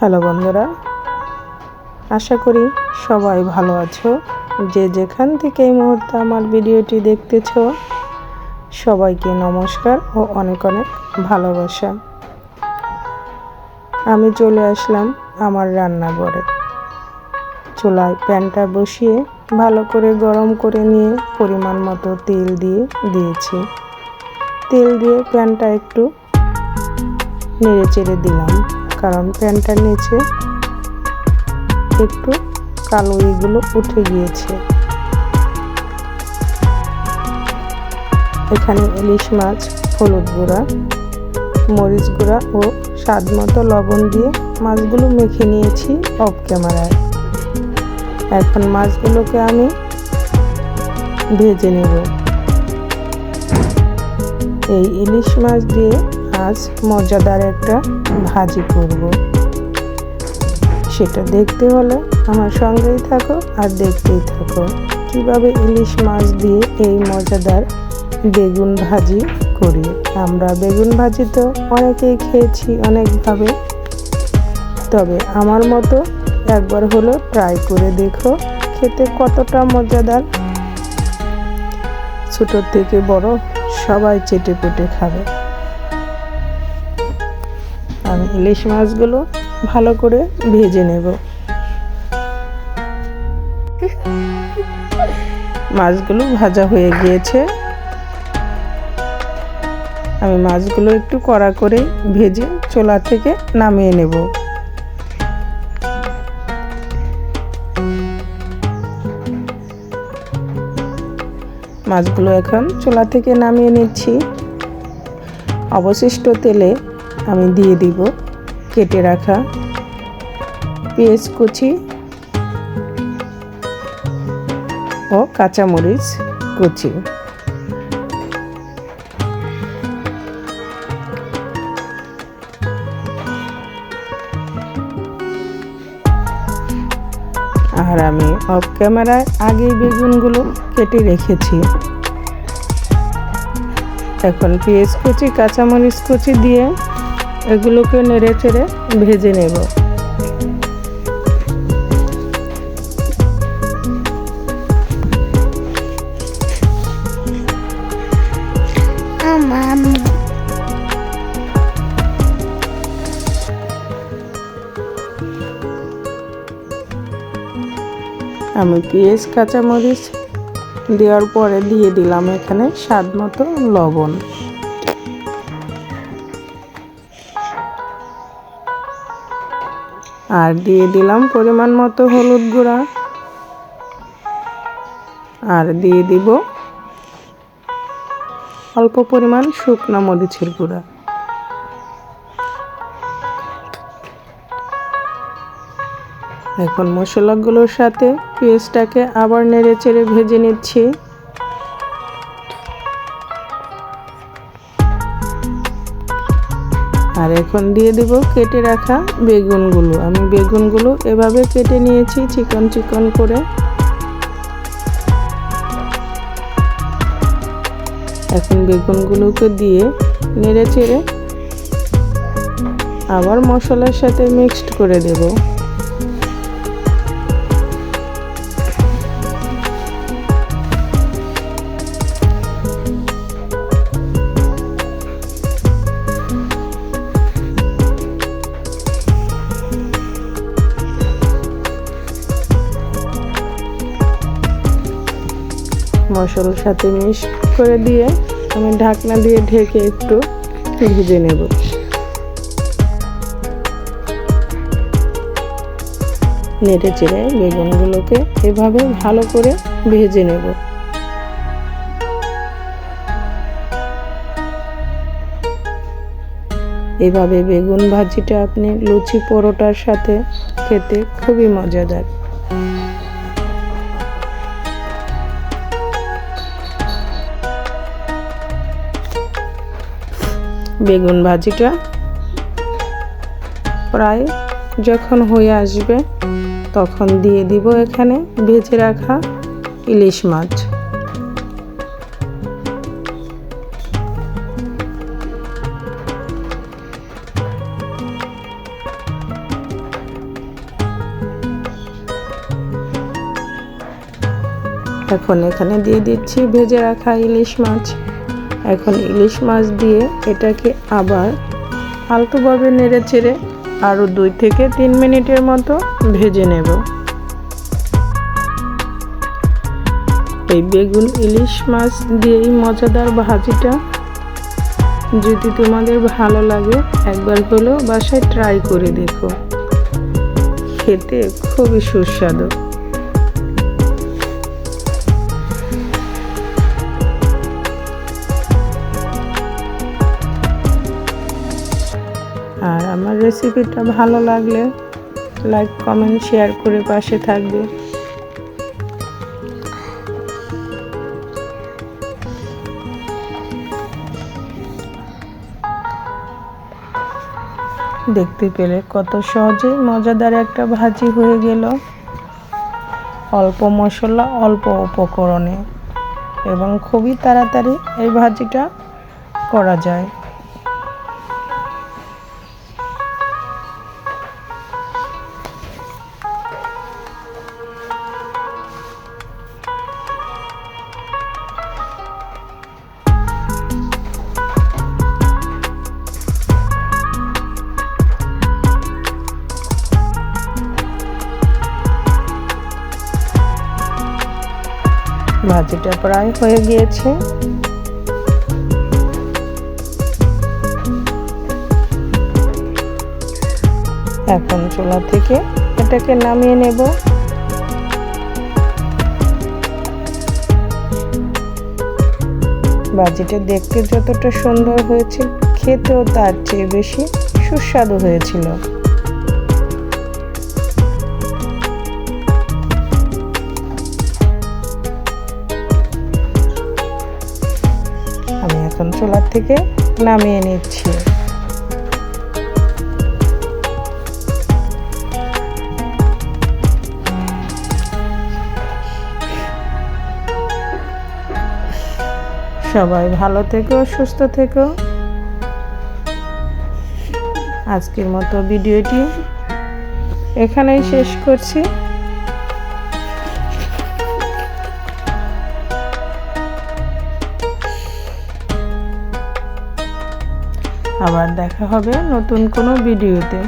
Hello বন্ধুরা, আশা করি সবাই ভালো আছো। যে যেখান থেকে এই মুহূর্তে আমার ভিডিওটি দেখতেছো সবাইকে নমস্কার ও অনেক অনেক ভালোবাসা। আমি চলে আসলাম আমার রান্নাঘরে। চুলায় প্যানটা বসিয়ে ভালো করে গরম করে নিয়ে পরিমাণ মতো তেল দিয়েছি। তেল দিয়ে প্যানটা একটু নেড়ে চেড়ে দিলাম, কারণ প্যানটার নিচে একটু কালো এগুলো উঠে গিয়েছে। এখানে ইলিশ মাছ, হলুদ গুঁড়া, মরিচ গুঁড়া ও স্বাদ মতো লবণ দিয়ে মাছগুলো মেখে নিয়েছি অফ ক্যামেরায়। এখন মাছগুলোকে আমি ভেজে নেব। এই ইলিশ মাছ দিয়ে আজ মজাদার একটা ভাজি করব। সেটা দেখতে হলে আমার সঙ্গেই থাকো আর দেখতেই থাকো কিভাবে ইলিশ মাছ দিয়ে এই মজাদার বেগুন ভাজি করি। আমরা বেগুন ভাজি তো অনেকেই খেয়েছি অনেকভাবে, তবে আমার মতো একবার হলো ট্রাই করে দেখো খেতে কতটা মজাদার। ছোট থেকে বড় সবাই চেটে পুটে খাবে। আমি ইলিশ মাছগুলো ভালো করে ভেজে নেব। মাছগুলো ভাজা হয়ে গিয়েছে। আমি মাছগুলো একটু কড়া করে ভেজে চুলা থেকে নামিয়ে নেব। মাছগুলো এখন চুলা থেকে নামিয়ে নিচ্ছি। অবশিষ্ট তেলে আমি দিয়ে দিব কেটে রাখা পেঁয়াজ কুচি ও কাঁচামরিচ কুচি। আর আমি অফ ক্যামেরায় আগেই বেগুনগুলো কেটে রেখেছি। এখন পেঁয়াজ কুচি, কাঁচামরিচ কুচি দিয়ে এগুলোকে নেড়ে চেড়ে ভেজে নেব। আমি পেঁয়াজ কাঁচামরিচ দেওয়ার পরে দিয়ে দিলাম এখানে স্বাদ মতো লবণ। আর দিয়ে দিলাম পরিমাণ মতো হলুদ গুঁড়া। আর দিয়ে দিব অল্প পরিমাণ শুকনো মরিচের গুঁড়া। এখন মশলাগুলোর সাথে পেঁয়াজটাকে আবার নেড়ে চেড়ে ভেজে নিচ্ছি। আর এখন দিয়ে দিব কেটে রাখা বেগুনগুলো। আমি বেগুনগুলো এভাবে কেটে নিয়েছি চিকন চিকন করে। এখন বেগুনগুলোকে দিয়ে নেড়ে চেড়ে আবার মশলার সাথে মিক্সড করে দেব। মশলার সাথে মিক্স করে দিয়ে আমি ঢাকনা দিয়ে ঢেকে একটু ভেজে নেব। নেড়ে চেড়ে বেগুনগুলোকে এভাবে ভালো করে ভেজে নেব। এভাবে বেগুন ভাজিটা আপনি লুচি পরোটার সাথে খেতে খুবই মজাদার। বেগুন ভাজিটা প্রায় যখন হয়ে আসবে তখন দিয়ে দিব এখানে ভেজে রাখা ইলিশ মাছ। এখন এখানে দিয়ে দিচ্ছি ভেজে রাখা ইলিশ মাছ। এখন ইলিশ মাছ দিয়ে এটাকে আবার আলতোভাবে নেড়ে চেড়ে আরও 2 থেকে 3 মিনিটের মতো ভেজে নেব। এই বেগুন ইলিশ মাছ দিয়ে এই মজাদার ভাজিটা যদি তোমাদের ভালো লাগে একবার হলেও বাসায় ট্রাই করে দেখো, খেতে খুবই সুস্বাদু। আর আমার রেসিপিটা ভালো লাগলে লাইক কমেন্ট শেয়ার করে পাশে থাকবে। দেখতে পেলে কত সহজে মজাদার একটা ভাজি হয়ে গেল, অল্প মশলা অল্প উপকরণে, এবং খুবই তাড়াতাড়ি এই ভাজিটা করা যায়। ভাজিটা প্রায় হয়ে গিয়েছে। এখন চুলা থেকে এটাকে নামিয়ে নেব। ভাজিটা দেখতে যতটা সুন্দর হয়েছে, খেতেও তার চেয়ে বেশি সুস্বাদু হয়েছিল। আমি এখন চুলা থেকে নামিয়ে নিচ্ছি। সবাই ভালো থেকো, সুস্থ থেকো। আজকের মতো ভিডিওটি এখানেই শেষ করছি। আবার দেখা হবে নতুন কোনো ভিডিওতে।